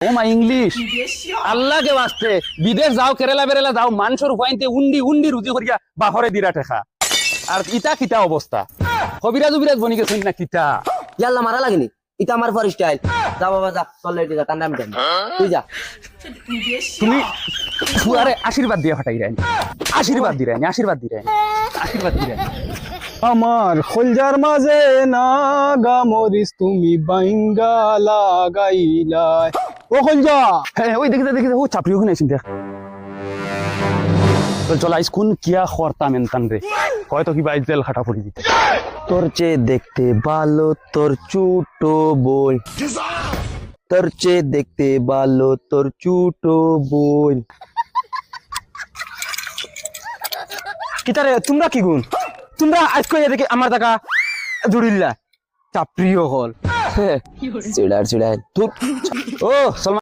ও মা ইংলিশ আল্লাহ কে বাঁচতে বিদেশ যাও কেরালা বেরেলা যাও মানুষের উপাইতে উন্ডি উন্ডি রুজি করিয়া বাহরে দিরা টেকা আর ইটা কিতা অবস্থা কবিরাজ উবিরাজ বনি গেছেন না কিতা ইয়াল্লা মারা লাগেনি এটা আমার ফর স্টাইল যা বাবা যা চল লেটে যা কান্দাম দেন তুই যা তুমি আরে আশীর্বাদ দিয়ে ফাটাই রাই আশীর্বাদ দি রাই আশীর্বাদ দি রাই আশীর্বাদ দি রাই আমার খলজার মাঝে নাগা মরিস তুমি বাইঙ্গা লাগাইলাই ও খলজা হ্যাঁ ওই দেখে দেখে ও চাপড়ি ওখানে আইছেন দেখ চল চল আইস কোন কিয়া খরতাম এনতান রে হয়তো কি বাইক তেল খাটা পড়ি দিতে তোর চেয়ে দেখতে ভালো তোর চুটো বই তোর চেয়ে দেখতে ভালো তোর চুটো বই কিতারে তোমরা কি গুণ তোমরা আজকে দেখে আমার টাকা জুড়িল্লা চাপ্রিয় হল চিড়ার চিড়ার ও সলমান